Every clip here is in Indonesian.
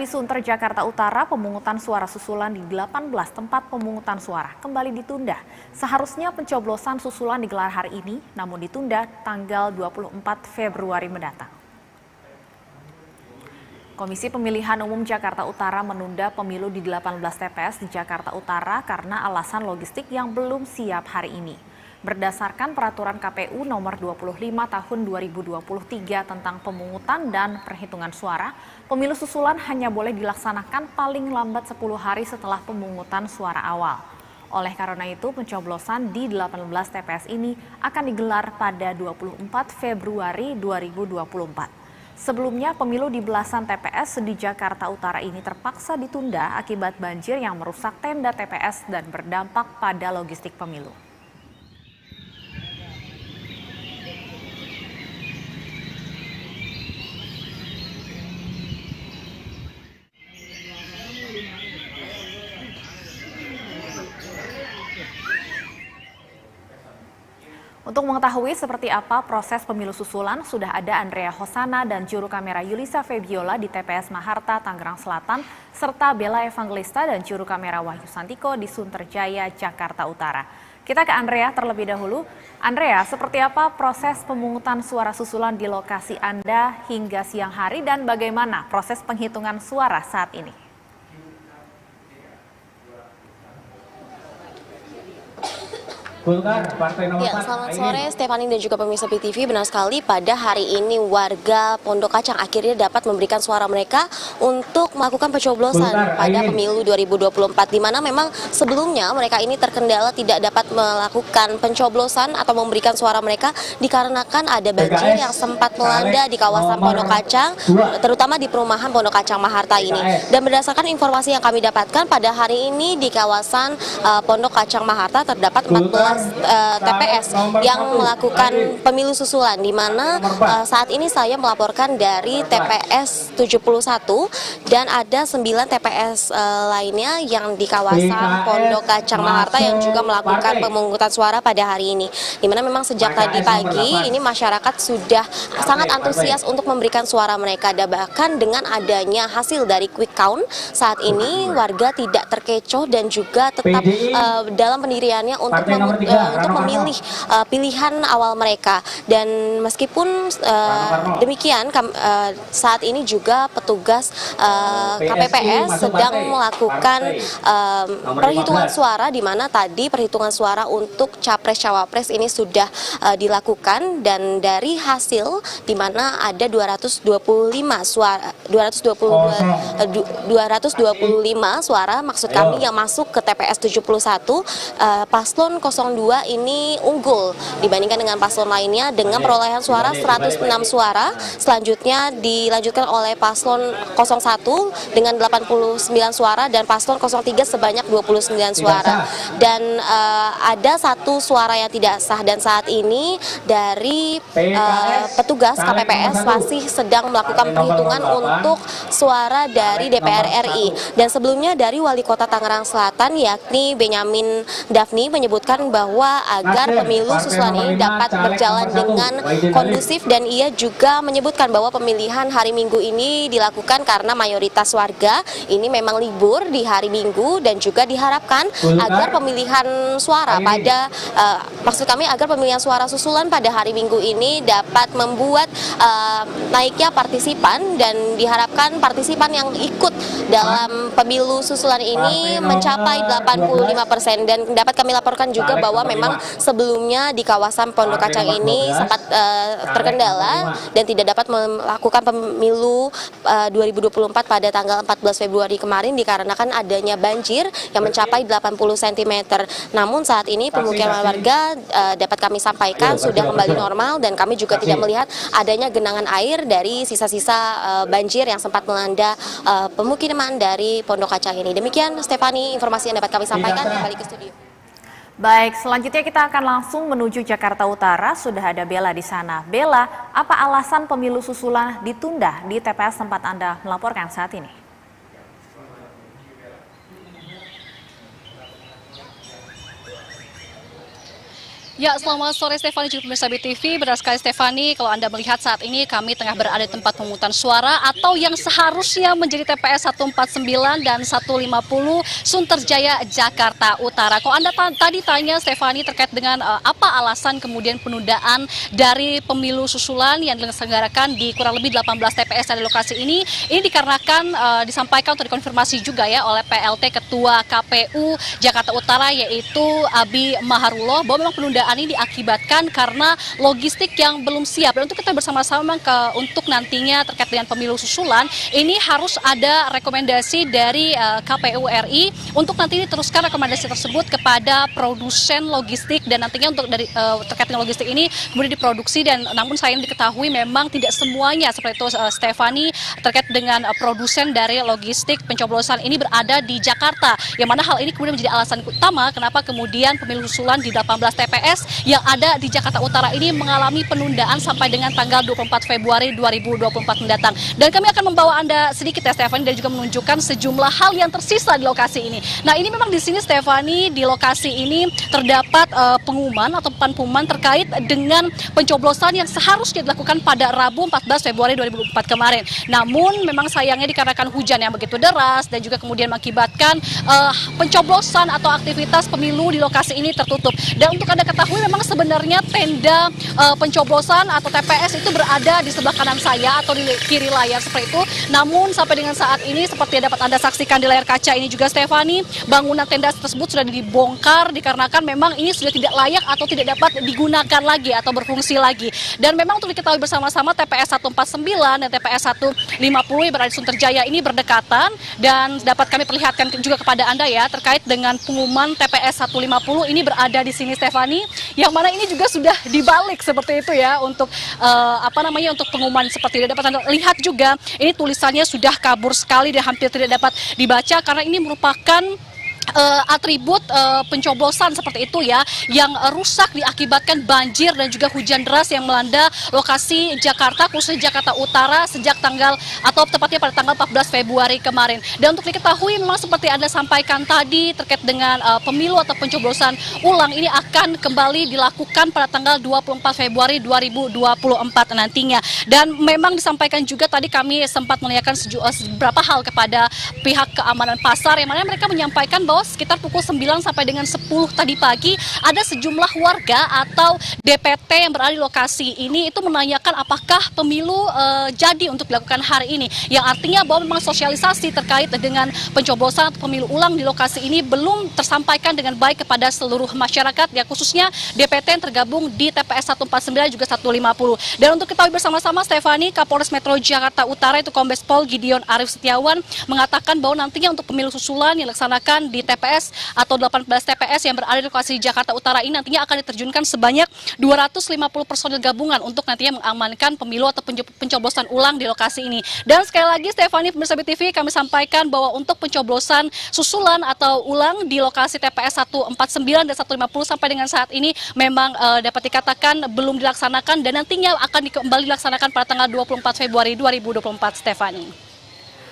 Di Sunter, Jakarta Utara, pemungutan suara susulan di 18 tempat pemungutan suara kembali ditunda. Seharusnya pencoblosan susulan digelar hari ini, namun ditunda tanggal 24 Februari mendatang. Komisi Pemilihan Umum Jakarta Utara menunda pemilu di 18 TPS di Jakarta Utara karena alasan logistik yang belum siap hari ini. Berdasarkan peraturan KPU nomor 25 tahun 2023 tentang pemungutan dan perhitungan suara, pemilu susulan hanya boleh dilaksanakan paling lambat 10 hari setelah pemungutan suara awal. Oleh karena itu, pencoblosan di 18 TPS ini akan digelar pada 24 Februari 2024. Sebelumnya, pemilu di belasan TPS di Jakarta Utara ini terpaksa ditunda akibat banjir yang merusak tenda TPS dan berdampak pada logistik pemilu. Untuk mengetahui seperti apa proses pemilu susulan, sudah ada Andrea Hosana dan juru kamera Yulisa Febiola di TPS Maharta, Tangerang Selatan, serta Bella Evangelista dan juru kamera Wahyu Santiko di Sunterjaya, Jakarta Utara. Kita ke Andrea terlebih dahulu. Andrea, seperti apa proses pemungutan suara susulan di lokasi Anda hingga siang hari dan bagaimana proses penghitungan suara saat ini? Selamat sore Stefani dan juga pemirsa PTV. Benar sekali, pada hari ini warga Pondok Kacang akhirnya dapat memberikan suara mereka untuk melakukan pencoblosan pada pemilu 2024, di mana memang sebelumnya mereka ini terkendala tidak dapat melakukan pencoblosan atau memberikan suara mereka dikarenakan ada banjir yang sempat melanda di kawasan Pondok Kacang, terutama di perumahan Pondok Kacang Maharta ini. Dan berdasarkan informasi yang kami dapatkan, pada hari ini di kawasan Pondok Kacang Maharta terdapat 14 TPS yang melakukan pemilu susulan, di mana saat ini saya melaporkan dari TPS 71 dan ada 9 TPS lainnya yang di kawasan Pondok Kacang Maharta yang juga melakukan pemungutan suara pada hari ini, di mana memang sejak tadi pagi ini masyarakat sudah sangat antusias untuk memberikan suara mereka, dan bahkan dengan adanya hasil dari quick count saat ini warga tidak terkecoh dan juga tetap dalam pendiriannya untuk memilih pilihan awal mereka. Dan meskipun demikian, saat ini juga petugas KPPS sedang melakukan perhitungan suara, di mana tadi perhitungan suara untuk capres-cawapres ini sudah dilakukan, dan dari hasil di mana ada 225 suara maksud kami yang masuk ke TPS 71, paslon 02 ini unggul dibandingkan dengan paslon lainnya dengan perolehan suara 106 suara. Selanjutnya dilanjutkan oleh paslon 01 dengan 89 suara dan paslon 03 sebanyak 29 suara. Dan ada satu suara yang tidak sah, dan saat ini dari petugas KPPS masih sedang melakukan perhitungan untuk suara dari DPR RI. Dan sebelumnya dari Wali Kota Tangerang Selatan yakni Benyamin Daphni menyebutkan bahwa agar pemilu susulan ini dapat berjalan dengan kondusif, dan ia juga menyebutkan bahwa pemilihan hari Minggu ini dilakukan karena mayoritas warga ini memang libur di hari Minggu, dan juga diharapkan agar pemilihan suara agar pemilihan suara susulan pada hari Minggu ini dapat membuat naiknya partisipan, dan diharapkan partisipan yang ikut dalam pemilu susulan ini mencapai 85%. Dan dapat kami laporkan juga bahwa memang sebelumnya di kawasan Pondok Kacang ini sempat terkendala dan tidak dapat melakukan pemilu 2024 pada tanggal 14 Februari kemarin dikarenakan adanya banjir yang mencapai 80 cm. Namun saat ini pemukiman warga dapat kami sampaikan sudah kembali normal, dan kami juga tidak melihat adanya genangan air dari sisa-sisa banjir yang sempat melanda pemukiman dari Pondok Kacang ini. Demikian Stefani informasi yang dapat kami sampaikan. Kembali ke studio. Baik, selanjutnya kita akan langsung menuju Jakarta Utara. Sudah ada Bella di sana. Bella, apa alasan pemilu susulan ditunda di TPS tempat Anda melaporkan saat ini? Ya, selamat sore Stefani juga pemirsa BTV. Benar sekali Stefani, kalau Anda melihat saat ini kami tengah berada di tempat pemungutan suara atau yang seharusnya menjadi TPS 149 dan 150 Sunterjaya, Jakarta Utara. Kalau Anda tadi tanya Stefani terkait dengan apa alasan kemudian penundaan dari pemilu susulan yang diselenggarakan di kurang lebih 18 TPS dari lokasi ini dikarenakan disampaikan atau dikonfirmasi juga ya oleh PLT Ketua KPU Jakarta Utara yaitu Abi Maharullah bahwa memang penundaan ini diakibatkan karena logistik yang belum siap. Dan untuk kita bersama-sama untuk nantinya terkait dengan pemilu susulan, ini harus ada rekomendasi dari KPU RI untuk nanti diteruskan rekomendasi tersebut kepada produsen logistik dan nantinya untuk terkait dengan logistik ini kemudian diproduksi dan namun sayang diketahui memang tidak semuanya seperti itu Stefani terkait dengan produsen dari logistik pencoblosan ini berada di Jakarta. Yang mana hal ini kemudian menjadi alasan utama kenapa kemudian pemilu susulan di 18 TPS yang ada di Jakarta Utara ini mengalami penundaan sampai dengan tanggal 24 Februari 2024 mendatang. Dan kami akan membawa Anda sedikit ya Stefani dan juga menunjukkan sejumlah hal yang tersisa di lokasi ini. Nah ini memang di sini Stefani di lokasi ini terdapat pengumuman atau pengumuman terkait dengan pencoblosan yang seharusnya dilakukan pada Rabu 14 Februari 2024 kemarin. Namun memang sayangnya dikarenakan hujan yang begitu deras dan juga kemudian mengakibatkan pencoblosan atau aktivitas pemilu di lokasi ini tertutup. Dan untuk Anda ketahui memang sebenarnya tenda pencoblosan atau TPS itu berada di sebelah kanan saya atau di kiri layar seperti itu. Namun sampai dengan saat ini seperti yang dapat Anda saksikan di layar kaca ini juga Stefani, bangunan tenda tersebut sudah dibongkar dikarenakan memang ini sudah tidak layak atau tidak dapat digunakan lagi atau berfungsi lagi. Dan memang untuk diketahui bersama-sama TPS 149 dan TPS 150 yang berada di Sunterjaya ini berdekatan dan dapat kami perlihatkan juga kepada Anda ya terkait dengan pengumuman TPS 150 ini berada di sini Stefani, yang mana ini juga sudah dibalik seperti itu ya untuk untuk pengumuman seperti itu. Dapat Anda lihat juga ini tulisannya sudah kabur sekali dan hampir tidak dapat dibaca karena ini merupakan atribut pencoblosan seperti itu ya yang rusak diakibatkan banjir dan juga hujan deras yang melanda lokasi Jakarta khususnya Jakarta Utara sejak tanggal atau tepatnya pada tanggal 14 Februari kemarin. Dan untuk diketahui memang seperti Anda sampaikan tadi terkait dengan pemilu atau pencoblosan ulang ini akan kembali dilakukan pada tanggal 24 Februari 2024 nantinya. Dan memang disampaikan juga tadi kami sempat menanyakan beberapa hal kepada pihak keamanan pasar yang mana mereka menyampaikan bahwa sekitar pukul 9 sampai dengan 10 tadi pagi ada sejumlah warga atau DPT yang berada di lokasi ini itu menanyakan apakah pemilu jadi untuk dilakukan hari ini, yang artinya bahwa memang sosialisasi terkait dengan pencoblosan atau pemilu ulang di lokasi ini belum tersampaikan dengan baik kepada seluruh masyarakat ya khususnya DPT yang tergabung di TPS 149 juga 150. Dan untuk ketahui bersama-sama Stefani, Kapolres Metro Jakarta Utara itu Kombes Pol Gideon Arif Setiawan mengatakan bahwa nantinya untuk pemilu susulan yang dilaksanakan di TPS atau 18 TPS yang berada di lokasi Jakarta Utara ini nantinya akan diterjunkan sebanyak 250 personil gabungan untuk nantinya mengamankan pemilu atau pencoblosan ulang di lokasi ini. Dan sekali lagi Stefani pemirsa BTV kami sampaikan bahwa untuk pencoblosan susulan atau ulang di lokasi TPS 149 dan 150 sampai dengan saat ini memang dapat dikatakan belum dilaksanakan dan nantinya akan kembali dilaksanakan pada tanggal 24 Februari 2024 Stefani.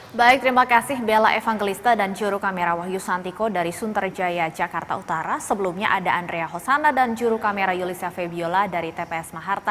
Baik, terima kasih Bella Evangelista dan juru kamera Wahyu Santiko dari Sunterjaya, Jakarta Utara. Sebelumnya ada Andrea Hosana dan juru kamera Yulisa Febiola dari TPS Maharta.